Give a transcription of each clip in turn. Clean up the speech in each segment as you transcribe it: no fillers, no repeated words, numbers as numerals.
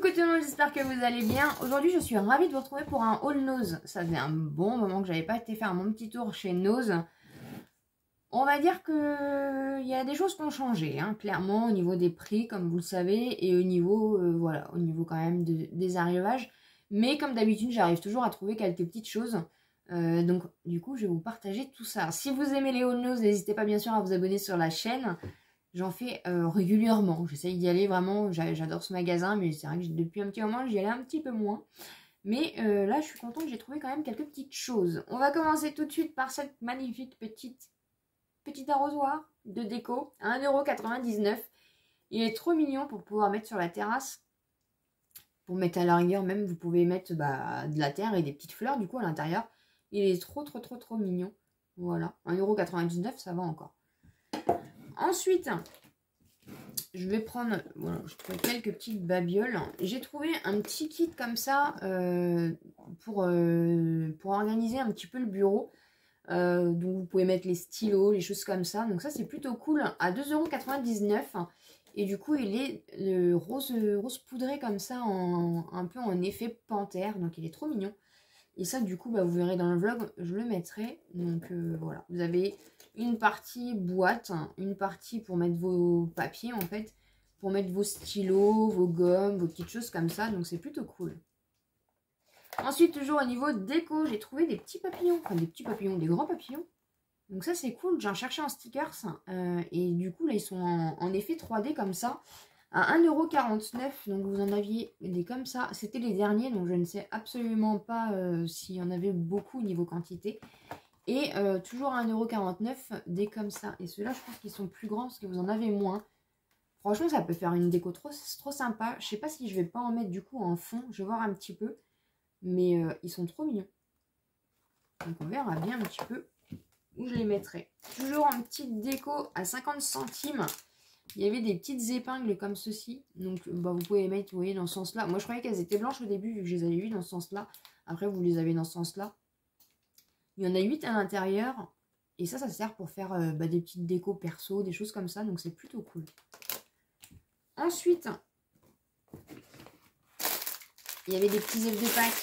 Coucou tout le monde, j'espère que vous allez bien. Aujourd'hui, je suis ravie de vous retrouver pour un haul Nose. Ça faisait un bon moment que j'avais pas été faire mon petit tour chez Nose. On va dire que il y a des choses qui ont changé, hein, clairement, au niveau des prix, comme vous le savez, et au niveau, voilà, au niveau quand même des arrivages. Mais comme d'habitude, j'arrive toujours à trouver quelques petites choses. Donc, du coup, je vais vous partager tout ça. Si vous aimez les haul Nose, n'hésitez pas bien sûr à vous abonner sur la chaîne. J'en fais régulièrement, j'essaye d'y aller vraiment, j'adore ce magasin, mais c'est vrai que depuis un petit moment, j'y allais un petit peu moins. Mais là, je suis contente, j'ai trouvé quand même quelques petites choses. On va commencer tout de suite par cette magnifique petite arrosoir de déco, à 1,99 €. Il est trop mignon pour pouvoir mettre sur la terrasse. Pour mettre à la rigueur même, vous pouvez mettre de la terre et des petites fleurs du coup à l'intérieur. Il est trop mignon. Voilà, 1,99 €, ça va encore. Ensuite, je vais prendre, voilà, je trouve quelques petites babioles. J'ai trouvé un petit kit comme ça pour organiser un petit peu le bureau. Donc vous pouvez mettre les stylos, les choses comme ça. Donc ça c'est plutôt cool. À 2,99 €. Et du coup il est rose poudré comme ça, un peu en effet panthère. Donc il est trop mignon. Et ça du coup vous verrez dans le vlog, je le mettrai. Donc voilà, vous avez une partie boîte, une partie pour mettre vos papiers en fait, pour mettre vos stylos, vos gommes, vos petites choses comme ça, donc c'est plutôt cool. Ensuite, toujours au niveau déco, j'ai trouvé des petits papillons, enfin des petits papillons, des grands papillons. Donc ça c'est cool, j'en cherchais en stickers, et du coup là ils sont en effet 3D comme ça, à 1,49 €, donc vous en aviez des comme ça, c'était les derniers, donc je ne sais absolument pas s'il y en avait beaucoup au niveau quantité. Et toujours à 1,49 € des comme ça. Et ceux-là, je pense qu'ils sont plus grands parce que vous en avez moins. Franchement, ça peut faire une déco trop sympa. Je sais pas si je vais pas en mettre du coup en fond. Je vais voir un petit peu. Mais ils sont trop mignons. Donc on verra bien un petit peu où je les mettrai. Toujours en petite déco à 50 centimes. Il y avait des petites épingles comme ceci. Donc vous pouvez les mettre, vous voyez, dans ce sens-là. Moi, je croyais qu'elles étaient blanches au début vu que je les avais vues dans ce sens-là. Après, vous les avez dans ce sens-là. Il y en a 8 à l'intérieur. Et ça sert pour faire des petites décos perso, des choses comme ça. Donc c'est plutôt cool. Ensuite, il y avait des petits œufs de Pâques.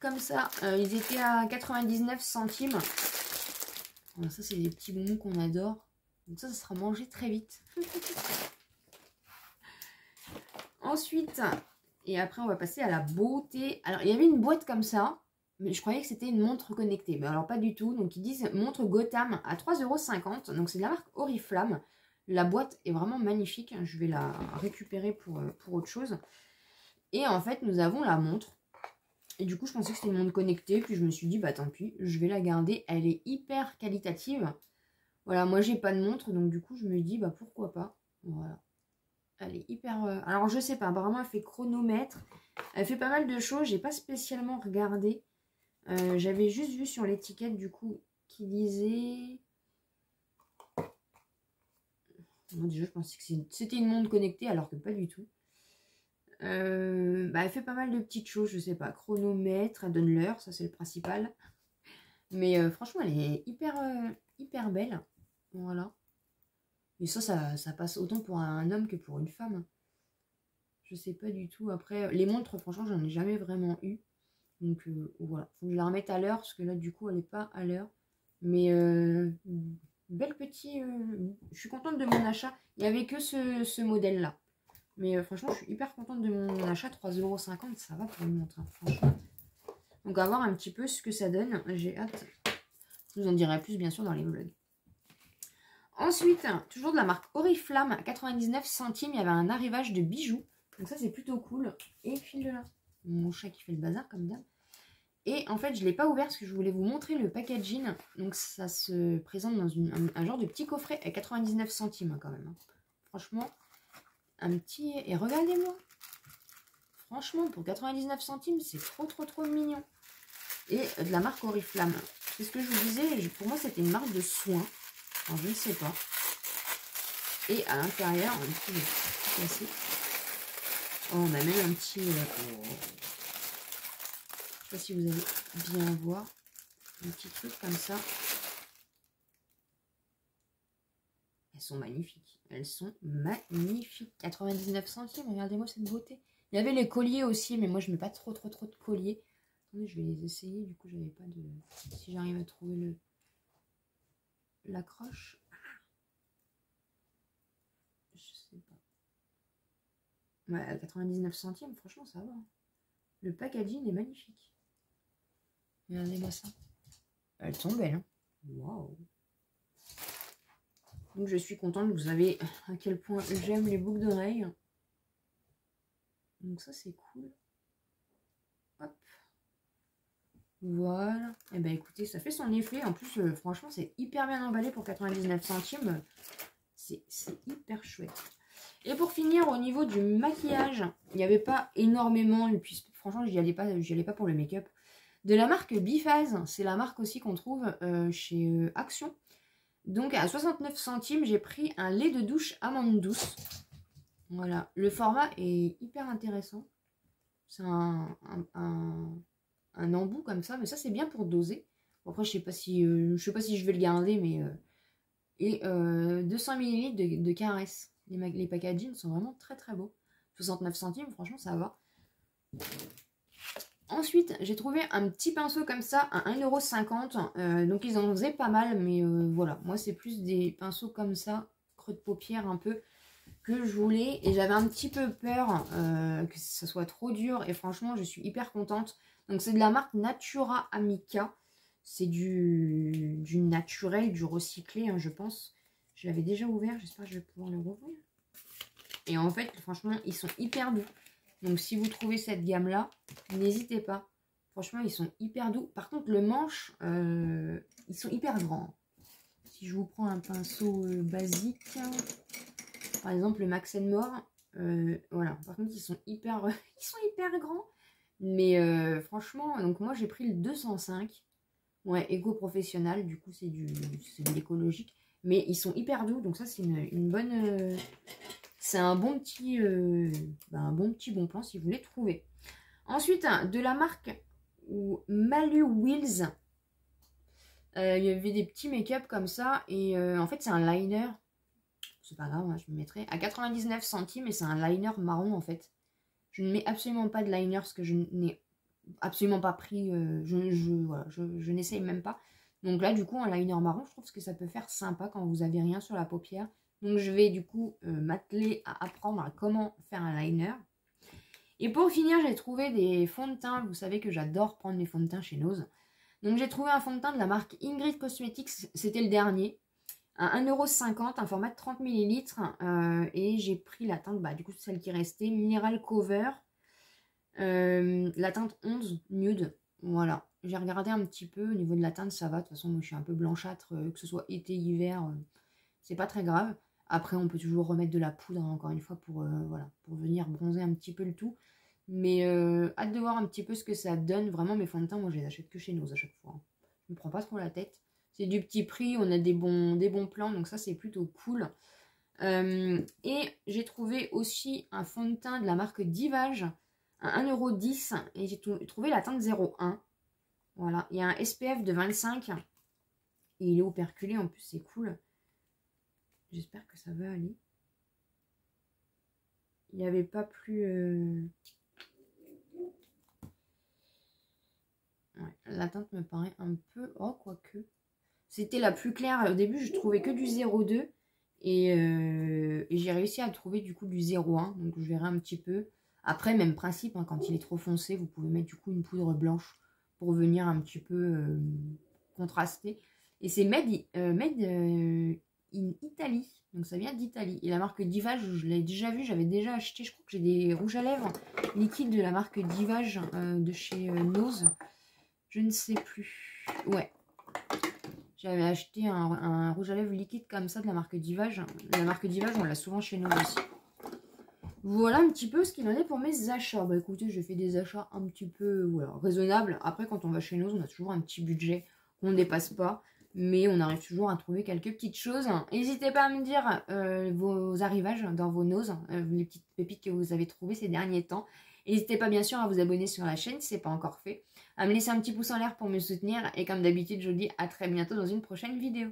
Comme ça. Ils étaient à 99 centimes. Alors ça, c'est des petits bonbons qu'on adore. Donc ça sera mangé très vite. Ensuite, et après, on va passer à la beauté. Alors, il y avait une boîte comme ça. Mais je croyais que c'était une montre connectée. Mais alors pas du tout. Donc ils disent montre Gotham à 3,50 €. Donc c'est de la marque Oriflamme. La boîte est vraiment magnifique. Je vais la récupérer pour autre chose. Et en fait nous avons la montre. Et du coup je pensais que c'était une montre connectée. Puis je me suis dit bah tant pis. Je vais la garder. Elle est hyper qualitative. Voilà, moi j'ai pas de montre. Donc du coup je me dis bah pourquoi pas. Voilà. Elle est hyper... Alors je sais pas. Apparemment elle fait chronomètre. Elle fait pas mal de choses. J'ai pas spécialement regardé. J'avais juste vu sur l'étiquette du coup qui disait... Moi déjà je pensais que c'était une montre connectée alors que pas du tout. Elle fait pas mal de petites choses, je sais pas, chronomètre, elle donne l'heure, ça c'est le principal. Mais franchement elle est hyper belle. Voilà. Et ça passe autant pour un homme que pour une femme. Je sais pas du tout. Après, les montres franchement j'en ai jamais vraiment eu. Donc voilà, faut que je la remette à l'heure parce que là du coup elle n'est pas à l'heure. Mais belle petit, je suis contente de mon achat. Il n'y avait que ce modèle là. Mais franchement je suis hyper contente de mon achat. 3,50 €, ça va pour une montre, hein, franchement. Donc à voir un petit peu ce que ça donne. J'ai hâte. Je vous en dirai plus bien sûr dans les vlogs. Ensuite, toujours de la marque Oriflamme à 99 centimes. Il y avait un arrivage de bijoux. Donc ça c'est plutôt cool. Et file de là. Mon chat qui fait le bazar comme d'hab. Et en fait je ne l'ai pas ouvert parce que je voulais vous montrer le packaging. Donc ça se présente dans un genre de petit coffret à 99 centimes hein, quand même. Franchement, un petit... Et regardez-moi. Franchement, pour 99 centimes, c'est trop mignon. Et de la marque Oriflamme. C'est ce que je vous disais, pour moi c'était une marque de soins. Alors je ne sais pas. Et à l'intérieur, un petit cassé. Oh, on a même un petit... Je sais pas si vous allez bien voir. Un petit truc comme ça. Elles sont magnifiques. Elles sont magnifiques. 99 centimes, regardez-moi cette beauté. Il y avait les colliers aussi, mais moi je mets pas trop de colliers. Attendez, je vais les essayer. Du coup, j'avais pas de... Si j'arrive à trouver l'accroche. Je sais pas. Ouais, à 99 centimes, franchement, ça va. Le packaging est magnifique. Regardez-moi ça. Elles sont belles. Hein. Waouh. Donc je suis contente, vous savez à quel point j'aime les boucles d'oreilles. Donc ça c'est cool. Hop. Voilà. Et ben écoutez, ça fait son effet. En plus, franchement, c'est hyper bien emballé pour 99 centimes. C'est hyper chouette. Et pour finir, au niveau du maquillage, il n'y avait pas énormément. Et puis franchement, j'y allais pas pour le make-up. De la marque Biphase, c'est la marque aussi qu'on trouve chez Action. Donc à 69 centimes, j'ai pris un lait de douche amande douce. Voilà, le format est hyper intéressant. C'est un embout comme ça, mais ça c'est bien pour doser. Bon, après je sais pas si je vais le garder, mais 200 ml de caresse. Les packaging sont vraiment très beaux. 69 centimes, franchement ça va. Ensuite, j'ai trouvé un petit pinceau comme ça à 1,50 €. Donc, ils en faisaient pas mal. Mais voilà, moi, c'est plus des pinceaux comme ça, creux de paupière un peu, que je voulais. Et j'avais un petit peu peur que ça soit trop dur. Et franchement, je suis hyper contente. Donc, c'est de la marque Natura Amica. C'est du naturel, du recyclé, hein, je pense. Je l'avais déjà ouvert. J'espère que je vais pouvoir le rouvrir. Et en fait, franchement, ils sont hyper doux. Donc, si vous trouvez cette gamme-là, n'hésitez pas. Franchement, ils sont hyper doux. Par contre, le manche, ils sont hyper grands. Si je vous prends un pinceau basique, par exemple, le Max More, voilà. Par contre, ils sont hyper grands. Mais franchement, donc moi, j'ai pris le 205. Ouais, éco-professionnel. Du coup, c'est de l'écologique. Mais ils sont hyper doux. Donc ça, c'est une bonne... c'est un bon petit bon plan si vous voulez trouver. Ensuite, de la marque Malu Wheels. Il y avait des petits make-up comme ça. Et en fait, c'est un liner. C'est pas grave, hein, je me mettrai à 99 centimes. Et c'est un liner marron en fait. Je ne mets absolument pas de liner parce que je n'ai absolument pas pris. Je n'essaye même pas. Donc là, du coup, un liner marron, je trouve que ça peut faire sympa quand vous avez rien sur la paupière. Donc je vais du coup m'atteler à apprendre à comment faire un liner. Et pour finir, j'ai trouvé des fonds de teint. Vous savez que j'adore prendre mes fonds de teint chez Nose. Donc j'ai trouvé un fond de teint de la marque Ingrid Cosmetics. C'était le dernier. À 1,50 €, un format de 30 ml. Et j'ai pris la teinte, du coup celle qui restait, Mineral Cover. La teinte 11 Nude. Voilà. J'ai regardé un petit peu au niveau de la teinte, ça va. De toute façon, moi je suis un peu blanchâtre, que ce soit été, hiver, c'est pas très grave. Après, on peut toujours remettre de la poudre, hein, encore une fois, pour venir bronzer un petit peu le tout. Mais hâte de voir un petit peu ce que ça donne. Vraiment, mes fonds de teint, moi, je les achète que chez Nose à chaque fois. Hein. Je me prends pas trop la tête. C'est du petit prix, on a des bons plans, donc ça, c'est plutôt cool. Et j'ai trouvé aussi un fond de teint de la marque Divage à 1,10 €. Et j'ai trouvé la teinte 01. Voilà, il y a un SPF de 25. Et il est operculé, en plus, c'est cool. J'espère que ça va aller. Il n'y avait pas plus... Ouais, la teinte me paraît un peu... Oh, quoique. C'était la plus claire. Au début, je trouvais que du 02. Et j'ai réussi à trouver du coup du 01. Donc, je verrai un petit peu. Après, même principe, hein, quand il est trop foncé, vous pouvez mettre du coup une poudre blanche pour venir un petit peu contraster. Et c'est made in Italy, donc ça vient d'Italie. Et la marque Divage, je l'ai déjà vu, j'avais déjà acheté, je crois que j'ai des rouges à lèvres liquides de la marque Divage de chez Nose. Je ne sais plus. Ouais. J'avais acheté un rouge à lèvres liquide comme ça de la marque Divage. La marque Divage, on l'a souvent chez Nose aussi. Voilà un petit peu ce qu'il en est pour mes achats. Écoutez, j'ai fait des achats un petit peu raisonnables. Après, quand on va chez Nose, on a toujours un petit budget qu'on ne dépasse pas. Mais on arrive toujours à trouver quelques petites choses. N'hésitez pas à me dire vos arrivages dans vos Nose, les petites pépites que vous avez trouvées ces derniers temps. N'hésitez pas bien sûr à vous abonner sur la chaîne si ce n'est pas encore fait. À me laisser un petit pouce en l'air pour me soutenir. Et comme d'habitude, je vous dis à très bientôt dans une prochaine vidéo.